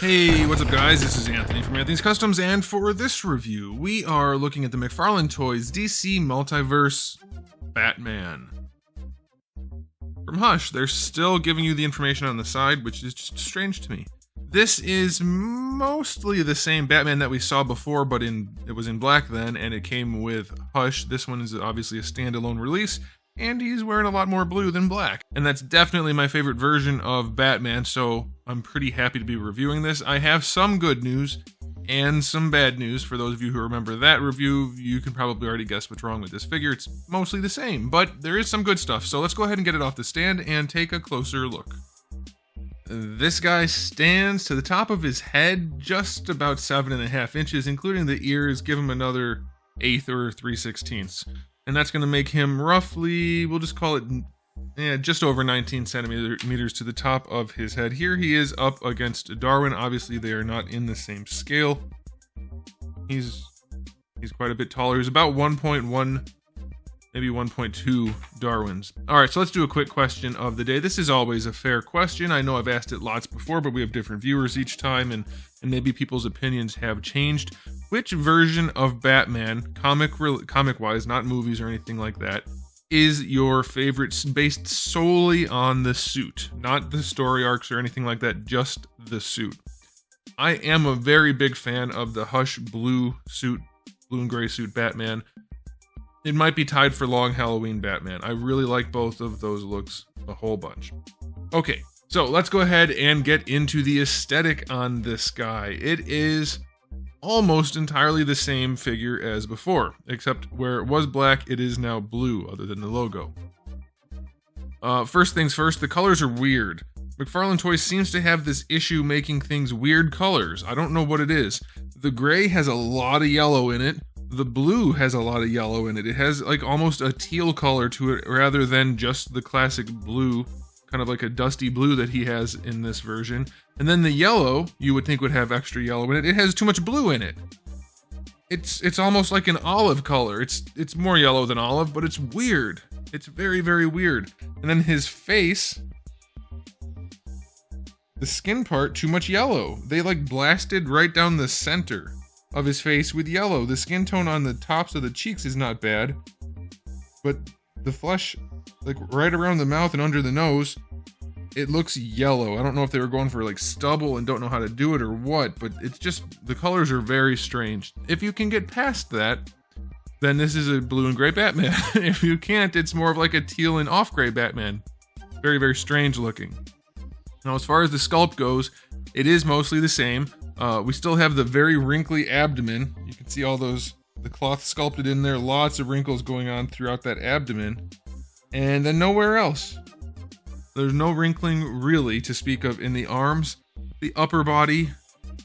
Hey, what's up guys? This is Anthony from Anthony's Customs, and for this review, we are looking at the McFarlane Toys DC Multiverse Batman. From Hush, they're still giving you the information on the side, which is just strange to me. This is mostly the same Batman that we saw before, but it was in black then, and it came with Hush. This one is obviously a standalone release, and he's wearing a lot more blue than black. And that's definitely my favorite version of Batman, so I'm pretty happy to be reviewing this. I have some good news and some bad news. For those of you who remember that review, you can probably already guess what's wrong with this figure. It's mostly the same, but there is some good stuff. So let's go ahead and get it off the stand and take a closer look. This guy stands to the top of his head just about 7.5 inches, including the ears. Give him another 1/8 or 3/16. And that's going to make him roughly, we'll just call it just over 19 centimeters to the top of his head. Here he is up against Darwin. Obviously, they are not in the same scale. He's quite a bit taller. He's about 1.1, maybe 1.2 Darwins. All right, so let's do a quick question of the day. This is always a fair question. I know I've asked it lots before, but we have different viewers each time, and maybe people's opinions have changed. Which version of Batman, comic-wise, not movies or anything like that, is your favorite based solely on the suit? Not the story arcs or anything like that, just the suit. I am a very big fan of the Hush blue suit, blue and gray suit Batman. It might be tied for Long Halloween Batman. I really like both of those looks a whole bunch. Okay, so let's go ahead and get into the aesthetic on this guy. It is almost entirely the same figure as before, except where it was black, it is now blue, other than the logo. First things first, the colors are weird. McFarlane Toys seems to have this issue making things weird colors. I don't know what it is. The gray has a lot of yellow in it. The blue has a lot of yellow in it. It has like almost a teal color to it rather than just the classic blue, kind of like a dusty blue that he has in this version. And then the yellow, you would think would have extra yellow in it. It has too much blue in it. It's almost like an olive color. It's more yellow than olive, but it's weird. It's very, very weird. And then his face, the skin part, too much yellow. They like blasted right down the center of his face with yellow. The skin tone on the tops of the cheeks is not bad, but the flesh, like right around the mouth and under the nose, it looks yellow. I don't know if they were going for like stubble and don't know how to do it or what, but it's just, the colors are very strange. If you can get past that, then this is a blue and gray Batman. If you can't, it's more of like a teal and off gray Batman. Very, very strange looking. Now, as far as the sculpt goes, it is mostly the same. We still have the very wrinkly abdomen. You can see all the cloth sculpted in there, lots of wrinkles going on throughout that abdomen. And then nowhere else. There's no wrinkling really to speak of in the arms, the upper body,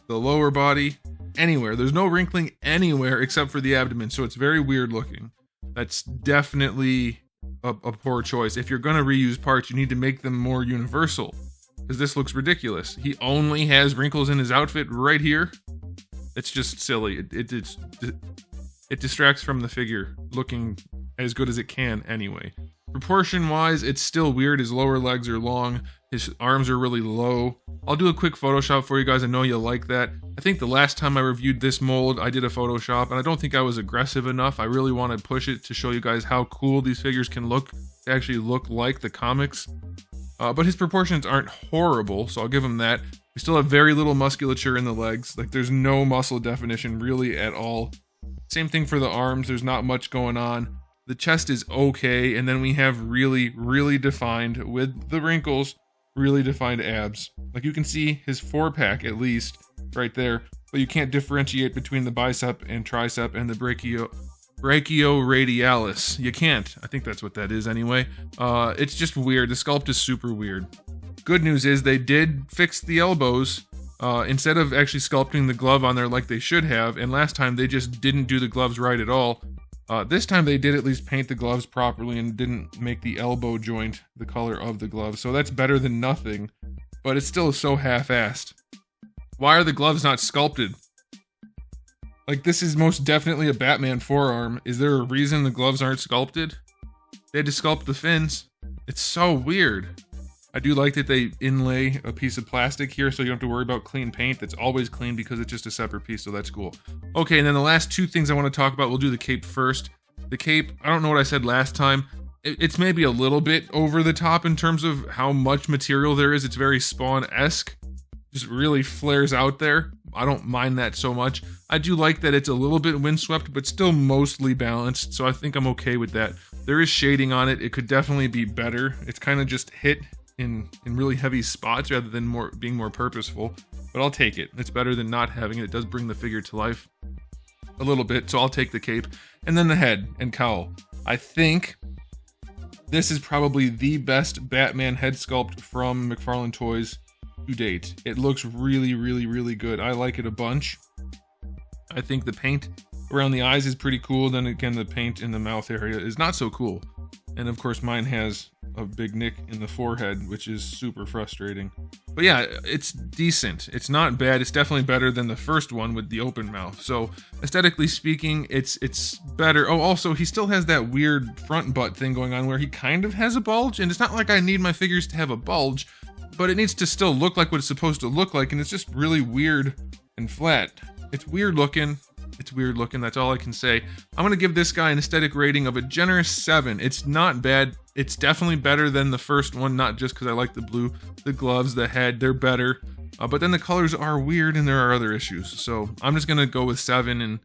the lower body, anywhere. There's no wrinkling anywhere except for the abdomen, so it's very weird looking. That's definitely a poor choice. If you're gonna reuse parts, you need to make them more universal, because this looks ridiculous. He only has wrinkles in his outfit right here. It's just silly. It distracts from the figure looking as good as it can anyway. Proportion-wise, it's still weird. His lower legs are long. His arms are really low. I'll do a quick Photoshop for you guys. I know you'll like that. I think the last time I reviewed this mold, I did a Photoshop, and I don't think I was aggressive enough. I really want to push it to show you guys how cool these figures can look, to actually look like the comics. But his proportions aren't horrible, so I'll give him that. We still have very little musculature in the legs. Like, there's no muscle definition really at all. Same thing for the arms. There's not much going on. The chest is okay, and then we have really, really defined, with the wrinkles, really defined abs. Like, you can see his 4-pack at least right there, but you can't differentiate between the bicep and tricep and the brachioradialis. You can't. I think that's what that is anyway. It's just weird. The sculpt is super weird. Good news is they did fix the elbows. Instead of actually sculpting the glove on there like they should have, and last time they just didn't do the gloves right at all. This time they did at least paint the gloves properly and didn't make the elbow joint the color of the glove. So that's better than nothing, but it's still so half-assed. Why are the gloves not sculpted? Like, this is most definitely a Batman forearm. Is there a reason the gloves aren't sculpted? They had to sculpt the fins. It's so weird. I do like that they inlay a piece of plastic here so you don't have to worry about clean paint. That's always clean because it's just a separate piece, so that's cool. Okay, and then the last two things I want to talk about, we'll do the cape first. The cape, I don't know what I said last time. It's maybe a little bit over the top in terms of how much material there is. It's very Spawn-esque. Just really flares out there. I don't mind that so much. I do like that it's a little bit windswept, but still mostly balanced, so I think I'm okay with that. There is shading on it. It could definitely be better. It's kind of just hit in really heavy spots rather than being more purposeful, but I'll take it. It's better than not having it. It does bring the figure to life a little bit, so I'll take the cape. And then the head and cowl. I think this is probably the best Batman head sculpt from McFarlane Toys to date. It looks really, really, really good. I like it a bunch. I think the paint around the eyes is pretty cool. Then again, the paint in the mouth area is not so cool. And of course, mine has a big nick in the forehead, which is super frustrating. But yeah, it's decent. It's not bad. It's definitely better than the first one with the open mouth. So aesthetically speaking, it's better. Oh, also, he still has that weird front butt thing going on where he kind of has a bulge. And it's not like I need my figures to have a bulge, but it needs to still look like what it's supposed to look like. And it's just really weird and flat. It's weird looking. It's weird looking, that's all I can say. I'm going to give this guy an aesthetic rating of a generous 7. It's not bad. It's definitely better than the first one, not just because I like the blue. The gloves, the head, they're better. But then the colors are weird and there are other issues. So I'm just going to go with 7, and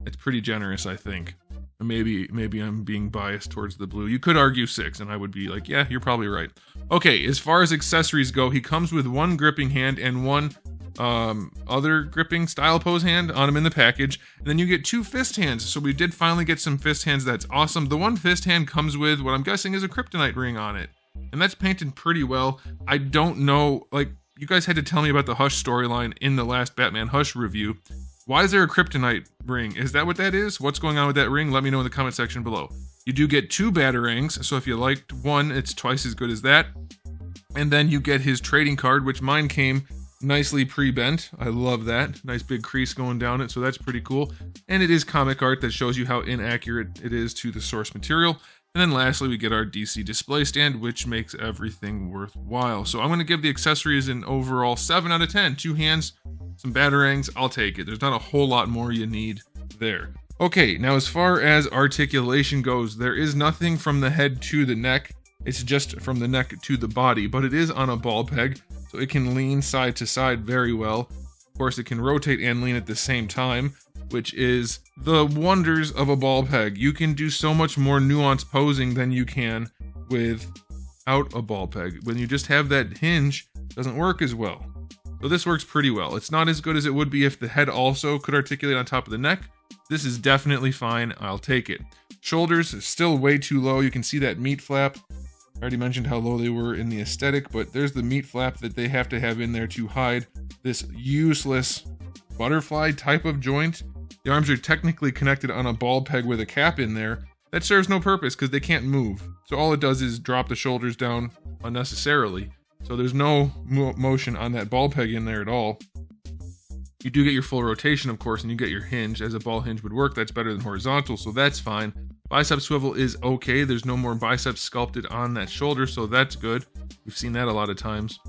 it's pretty generous, I think. Maybe I'm being biased towards the blue. You could argue 6, and I would be like, yeah, you're probably right. Okay, as far as accessories go, he comes with one gripping hand and one other gripping style pose hand on him in the package, and then you get 2 fist hands. So we did finally get some fist hands. That's awesome. The one fist hand comes with what I'm guessing is a kryptonite ring on it, and that's painted pretty well. I don't know, like, you guys had to tell me about the Hush storyline in the last Batman Hush review. Why is there a kryptonite ring? Is that what that is? What's going on with that ring? Let me know in the comment section below. You do get 2 batarangs, so if you liked one, it's twice as good as that. And then you get his trading card, which mine came nicely pre-bent. I love that. Nice big crease going down it, so that's pretty cool. And it is comic art that shows you how inaccurate it is to the source material. And then lastly, we get our DC display stand, which makes everything worthwhile. So I'm going to give the accessories an overall 7 out of 10. 2 hands, some batarangs, I'll take it. There's not a whole lot more you need there. Okay, now as far as articulation goes, there is nothing from the head to the neck. It's just from the neck to the body, but it is on a ball peg, so it can lean side to side very well. Of course, it can rotate and lean at the same time, which is the wonders of a ball peg. You can do so much more nuanced posing than you can without a ball peg. When you just have that hinge, it doesn't work as well. So this works pretty well. It's not as good as it would be if the head also could articulate on top of the neck. This is definitely fine. I'll take it. Shoulders are still way too low. You can see that meat flap. I already mentioned how low they were in the aesthetic, but there's the meat flap that they have to have in there to hide this useless butterfly type of joint. The arms are technically connected on a ball peg with a cap in there. That serves no purpose because they can't move. So all it does is drop the shoulders down unnecessarily. So there's no motion on that ball peg in there at all. You do get your full rotation, of course, and you get your hinge as a ball hinge would work. That's better than horizontal, so that's fine. Bicep swivel is okay. There's no more biceps sculpted on that shoulder, so that's good. We've seen that a lot of times.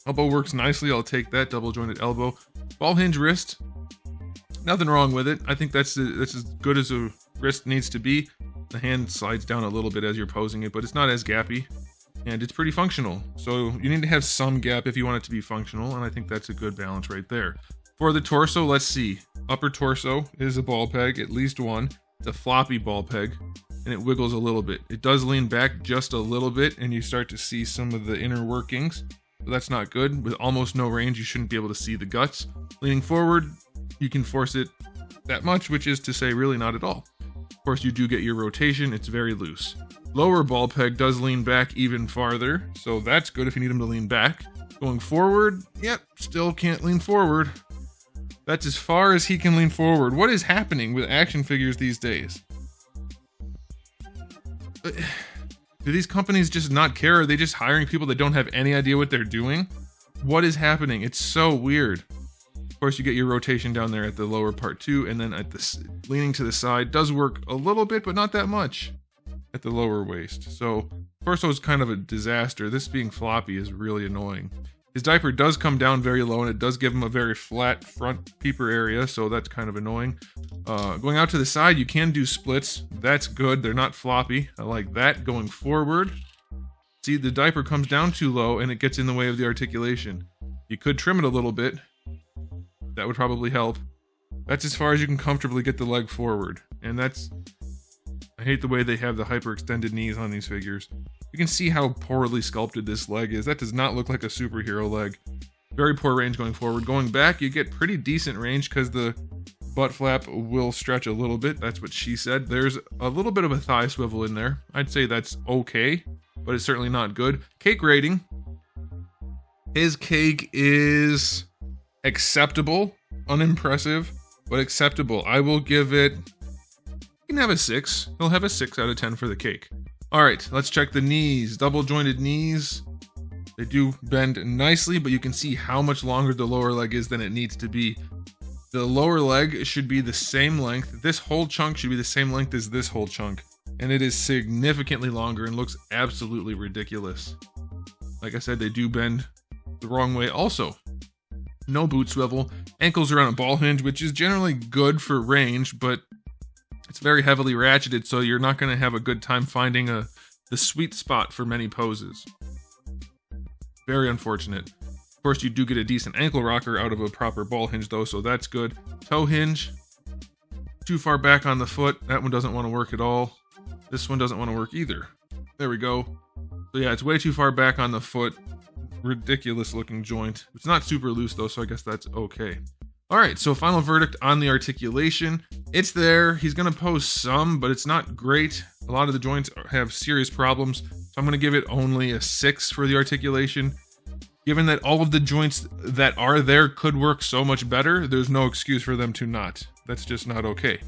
Elbow works nicely. I'll take that. Double jointed elbow. Ball hinge wrist. Nothing wrong with it. I think that's as good as a wrist needs to be. The hand slides down a little bit as you're posing it, but it's not as gappy. And it's pretty functional. So you need to have some gap if you want it to be functional, and I think that's a good balance right there. For the torso, let's see. Upper torso is a ball peg, at least one. It's a floppy ball peg, and it wiggles a little bit. It does lean back just a little bit, and you start to see some of the inner workings. So that's not good. With almost no range, you shouldn't be able to see the guts. Leaning forward, you can force it that much, which is to say really not at all. Of course, you do get your rotation. It's very loose. Lower ball peg does lean back even farther, so that's good if you need him to lean back. Going forward, yep, still can't lean forward. That's as far as he can lean forward. What is happening with action figures these days? Do these companies just not care? Are they just hiring people that don't have any idea what they're doing? What is happening? It's so weird. Of course, you get your rotation down there at the lower part too, and then at the leaning to the side does work a little bit, but not that much at the lower waist. So, of torso is kind of a disaster. This being floppy is really annoying. His diaper does come down very low, and it does give him a very flat front peeper area, so that's kind of annoying. Going out to the side, you can do splits. That's good. They're not floppy. I like that. Going forward, see, the diaper comes down too low, and it gets in the way of the articulation. You could trim it a little bit. That would probably help. That's as far as you can comfortably get the leg forward. And that's... I hate the way they have the hyperextended knees on these figures. You can see how poorly sculpted this leg is. That does not look like a superhero leg. Very poor range going forward. Going back, you get pretty decent range because the butt flap will stretch a little bit. That's what she said. There's a little bit of a thigh swivel in there. I'd say that's okay, but it's certainly not good. Cake rating. His cake is acceptable. Unimpressive, but acceptable. I will give it... You can have a 6. He'll have a 6 out of 10 for the cake. All right, let's check the knees. Double jointed knees. They do bend nicely, but you can see how much longer the lower leg is than it needs to be. The lower leg should be the same length. This whole chunk should be the same length as this whole chunk. And it is significantly longer and looks absolutely ridiculous. Like I said, they do bend the wrong way also. No boot swivel. Ankles are on a ball hinge, which is generally good for range, but it's very heavily ratcheted, so you're not going to have a good time finding the sweet spot for many poses. Very unfortunate. Of course, you do get a decent ankle rocker out of a proper ball hinge, though, so that's good. Toe hinge. Too far back on the foot. That one doesn't want to work at all. This one doesn't want to work either. There we go. So yeah, it's way too far back on the foot. Ridiculous looking joint. It's not super loose, though, so I guess that's okay. All right, so final verdict on the articulation. It's there. He's going to pose some, but it's not great. A lot of the joints have serious problems, so I'm going to give it only a 6 for the articulation. Given that all of the joints that are there could work so much better, there's no excuse for them to not. That's just not okay.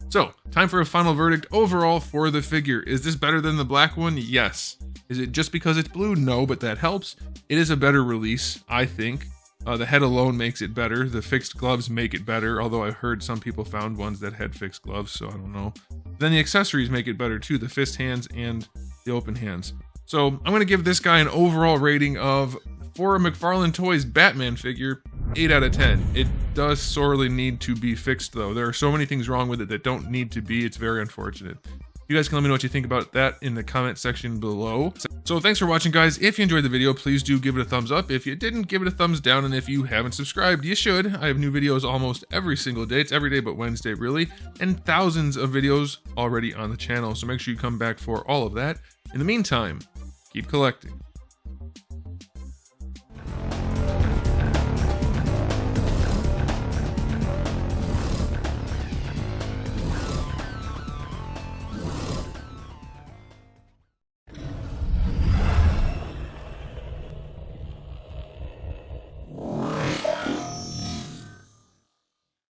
So, time for a final verdict overall for the figure. Is this better than the black one? Yes. Is it just because it's blue? No, but that helps. It is a better release, I think. The head alone makes it better. The fixed gloves make it better, although I've heard some people found ones that had fixed gloves, so I don't know. Then the accessories make it better too, the fist hands and the open hands. So I'm going to give this guy an overall rating of, for a McFarlane Toys Batman figure, 8 out of 10. It does sorely need to be fixed, though. There are so many things wrong with it that don't need to be. It's very unfortunate. You guys can let me know what you think about that in the comment section below. So thanks for watching, guys. If you enjoyed the video, please do give it a thumbs up. If you didn't, give it a thumbs down. And if you haven't subscribed, you should. I have new videos almost every single day. It's every day but Wednesday, really. And thousands of videos already on the channel. So make sure you come back for all of that. In the meantime, keep collecting.